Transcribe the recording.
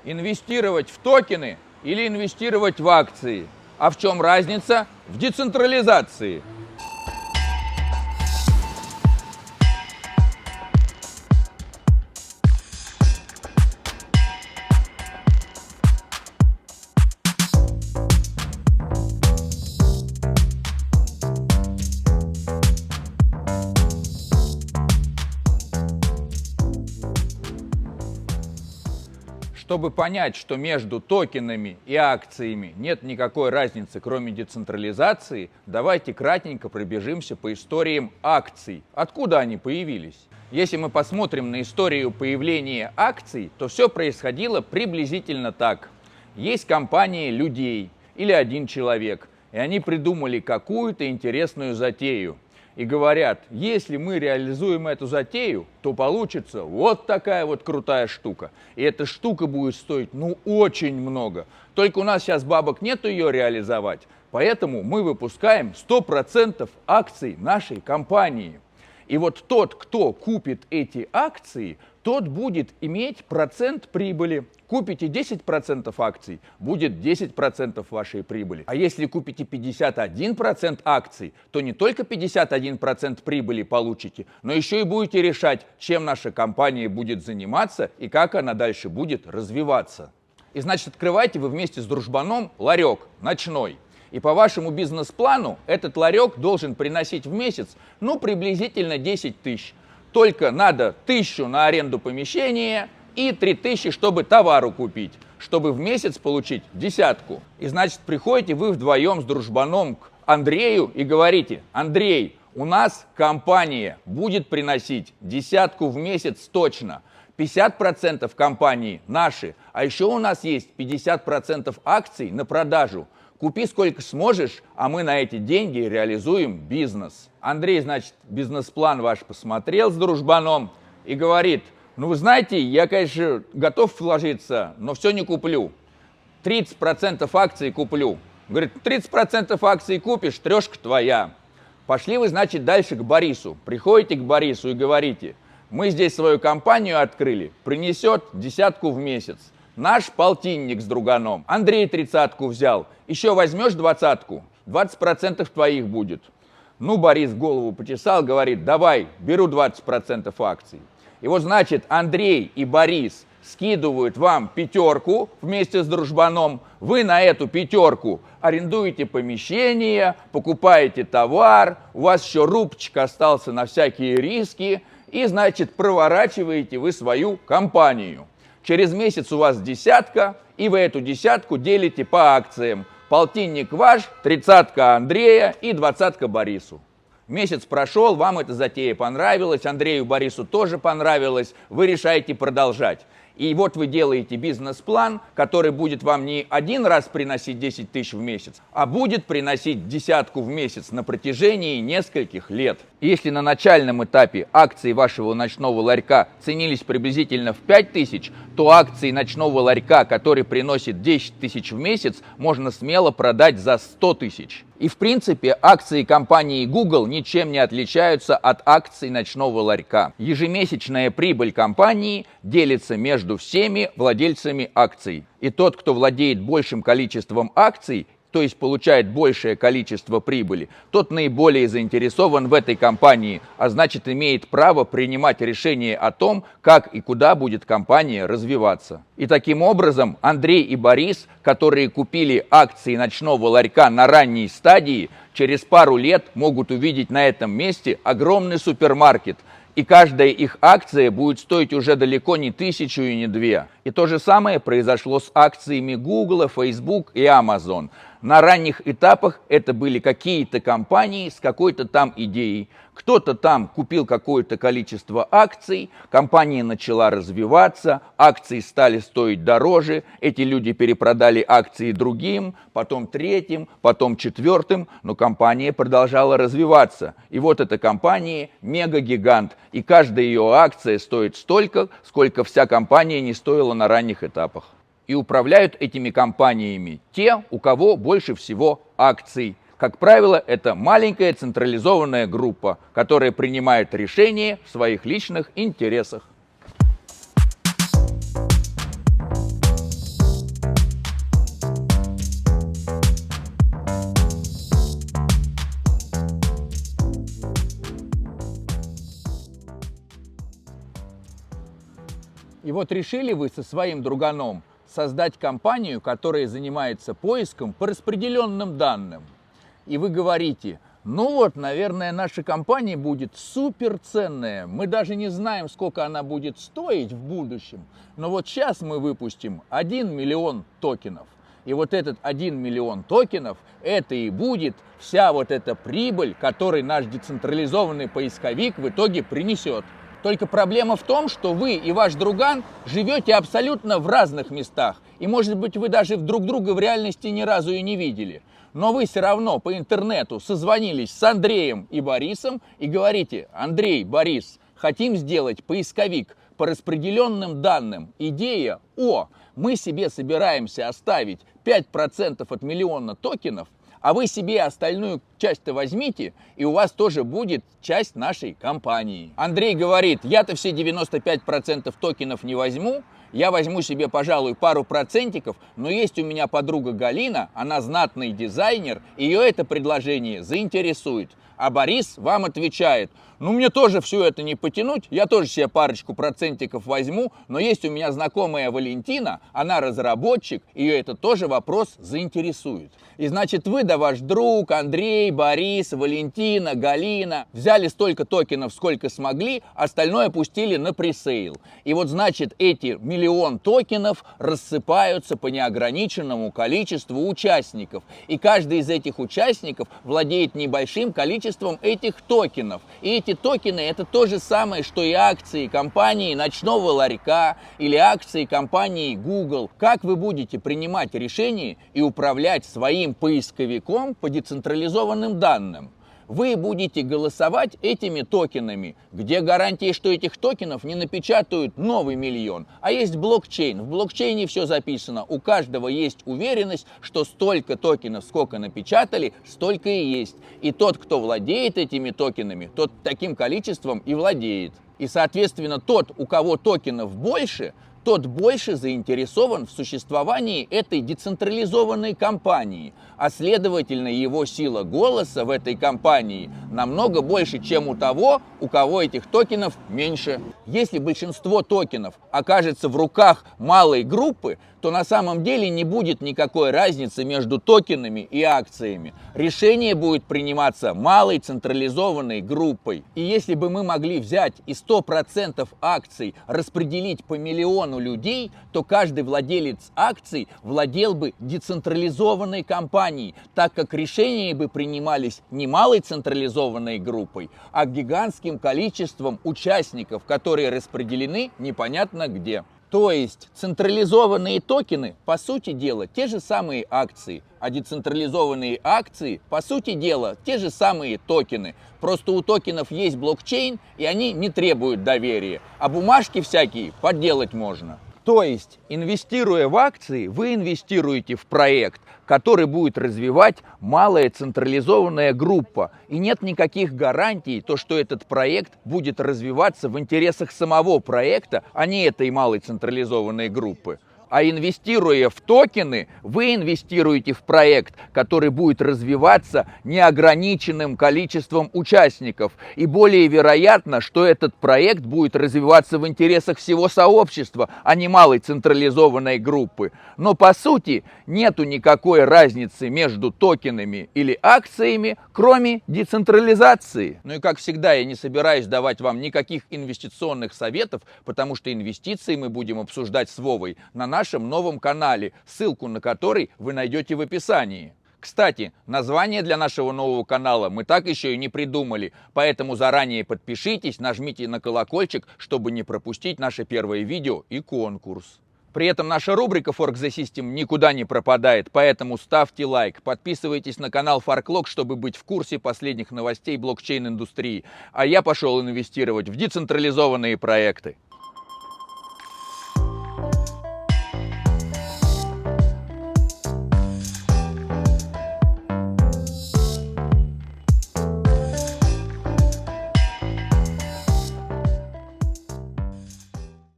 Инвестировать в токены или инвестировать в акции? А в чем разница? В децентрализации. Чтобы понять, что между токенами и акциями нет никакой разницы, кроме децентрализации, давайте кратенько пробежимся по историям акций. Откуда они появились? Если мы посмотрим на историю появления акций, то все происходило приблизительно так. Есть компания людей или один человек, и они придумали какую-то интересную затею. И говорят, если мы реализуем эту затею, то получится вот такая вот крутая штука. И эта штука будет стоить, очень много. Только у нас сейчас бабок нету ее реализовать, поэтому мы выпускаем 100% акций нашей компании. И вот тот, кто купит эти акции, тот будет иметь процент прибыли. Купите 10% акций, будет 10% вашей прибыли. А если купите 51% акций, то не только 51% прибыли получите, но еще и будете решать, чем наша компания будет заниматься и как она дальше будет развиваться. И значит, открываете вы вместе с дружбаном ларек ночной. И по вашему бизнес-плану этот ларек должен приносить в месяц, приблизительно 10 тысяч. Только надо 1000 на аренду помещения и 3000, чтобы товару купить, чтобы в месяц получить 10. И значит, приходите вы вдвоем с дружбаном к Андрею и говорите: Андрей, у нас компания будет приносить 10 в месяц точно. 50% компании наши, а еще у нас есть 50% акций на продажу. Купи сколько сможешь, а мы на эти деньги реализуем бизнес. Андрей, значит, бизнес-план ваш посмотрел с дружбаном и говорит: вы знаете, я, конечно, готов вложиться, но все не куплю. 30% акций куплю. Говорит, 30% акций купишь, трешка твоя. Пошли вы, значит, дальше к Борису. Приходите к Борису и говорите: мы здесь свою компанию открыли, принесет 10 в месяц. Наш полтинник с друганом. Андрей 30 взял. Еще возьмешь 20, 20% твоих будет. Борис голову почесал, говорит: давай, беру 20% акций. И вот, значит, Андрей и Борис скидывают вам 5 вместе с дружбаном. Вы на эту 5 арендуете помещение, покупаете товар, у вас еще рубчик остался на всякие риски, и, значит, проворачиваете вы свою компанию. Через месяц у вас 10, и вы эту 10 делите по акциям. Полтинник ваш, 30 Андрея и 20 Борису. Месяц прошел, вам эта затея понравилась, Андрею и Борису тоже понравилось, вы решаете продолжать. И вот вы делаете бизнес-план, который будет вам не один раз приносить 10 тысяч в месяц, а будет приносить 10 в месяц на протяжении нескольких лет. Если на начальном этапе акции вашего ночного ларька ценились приблизительно в 5 тысяч, то акции ночного ларька, который приносит 10 тысяч в месяц, можно смело продать за 100 тысяч. И в принципе акции компании Google ничем не отличаются от акций ночного ларька. Ежемесячная прибыль компании делится между всеми владельцами акций. И тот, кто владеет большим количеством акций, то есть получает большее количество прибыли, тот наиболее заинтересован в этой компании, а значит имеет право принимать решение о том, как и куда будет компания развиваться. И таким образом Андрей и Борис, которые купили акции ночного ларька на ранней стадии, через пару лет могут увидеть на этом месте огромный супермаркет. И каждая их акция будет стоить уже далеко не 1000 и не 2. И то же самое произошло с акциями Google, Facebook и Amazon. На ранних этапах это были какие-то компании с какой-то там идеей. Кто-то там купил какое-то количество акций, компания начала развиваться, акции стали стоить дороже, эти люди перепродали акции другим, потом третьим, потом четвертым, но компания продолжала развиваться. И вот эта компания мега-гигант, и каждая ее акция стоит столько, сколько вся компания не стоила на ранних этапах. И управляют этими компаниями те, у кого больше всего акций. Как правило, это маленькая централизованная группа, которая принимает решения в своих личных интересах. вот решили вы со своим друганом создать компанию, которая занимается поиском по распределенным данным. И вы говорите: ну вот, наверное, наша компания будет суперценная. Мы даже не знаем, сколько она будет стоить в будущем. Но вот сейчас мы выпустим 1 миллион токенов. И вот этот 1 миллион токенов, это и будет вся вот эта прибыль, которую наш децентрализованный поисковик в итоге принесет. Только проблема в том, что вы и ваш друган живете абсолютно в разных местах. И, может быть, вы даже друг друга в реальности ни разу и не видели. Но вы все равно по интернету созвонились с Андреем и Борисом и говорите: Андрей, Борис, хотим сделать поисковик по распределенным данным. Идея: мы себе собираемся оставить 5% от миллиона токенов, а вы себе остальную часть-то возьмите, и у вас тоже будет часть нашей компании. Андрей говорит: я-то все 95% токенов не возьму, я возьму себе, пожалуй, пару процентиков, но есть у меня подруга Галина, она знатный дизайнер, ее это предложение заинтересует. А Борис вам отвечает: ну мне тоже все это не потянуть, я тоже себе парочку процентиков возьму, но есть у меня знакомая Валентина, она разработчик, ее это тоже вопрос заинтересует. И значит, вы да ваш друг Андрей, Борис, Валентина, Галина взяли столько токенов, сколько смогли, остальное пустили на пресейл. И вот значит, эти миллион токенов рассыпаются по неограниченному количеству участников. И каждый из этих участников владеет небольшим количеством этих токенов. И эти токены — это то же самое, что и акции компании «Ночного ларька» или акции компании Google. Как вы будете принимать решения и управлять своим поисковиком по децентрализованным данным? Вы будете голосовать этими токенами. Где гарантии, что этих токенов не напечатают новый миллион? А есть блокчейн. В блокчейне все записано. У каждого есть уверенность, что столько токенов, сколько напечатали, столько и есть. И тот, кто владеет этими токенами, тот таким количеством и владеет. И, соответственно, тот, у кого токенов больше, тот больше заинтересован в существовании этой децентрализованной компании, а следовательно, его сила голоса в этой компании намного больше, чем у того, у кого этих токенов меньше. Если большинство токенов окажется в руках малой группы, то на самом деле не будет никакой разницы между токенами и акциями. Решение будет приниматься малой централизованной группой. И если бы мы могли взять и 100% акций распределить по миллиону людей, то каждый владелец акций владел бы децентрализованной компанией, так как решения бы принимались не малой централизованной группой, а гигантским количеством участников, которые распределены непонятно где. То есть централизованные токены, по сути дела, те же самые акции, а децентрализованные акции, по сути дела, те же самые токены. Просто у токенов есть блокчейн, и они не требуют доверия, а бумажки всякие подделать можно. То есть, инвестируя в акции, вы инвестируете в проект, который будет развивать малая централизованная группа. И нет никаких гарантий, что этот проект будет развиваться в интересах самого проекта, а не этой малой централизованной группы. А инвестируя в токены, вы инвестируете в проект, который будет развиваться неограниченным количеством участников. И более вероятно, что этот проект будет развиваться в интересах всего сообщества, а не малой централизованной группы. Но по сути нету никакой разницы между токенами или акциями, кроме децентрализации. Ну и как всегда, я не собираюсь давать вам никаких инвестиционных советов, потому что инвестиции мы будем обсуждать с Вовой на нашем новом канале, ссылку на который вы найдете в описании. Кстати, название для нашего нового канала мы так еще и не придумали, поэтому заранее подпишитесь, нажмите на колокольчик, чтобы не пропустить наше первое видео и конкурс. При этом наша рубрика Fork the System никуда не пропадает, поэтому ставьте лайк, подписывайтесь на канал FarkLog, чтобы быть в курсе последних новостей блокчейн-индустрии. А я пошел инвестировать в децентрализованные проекты.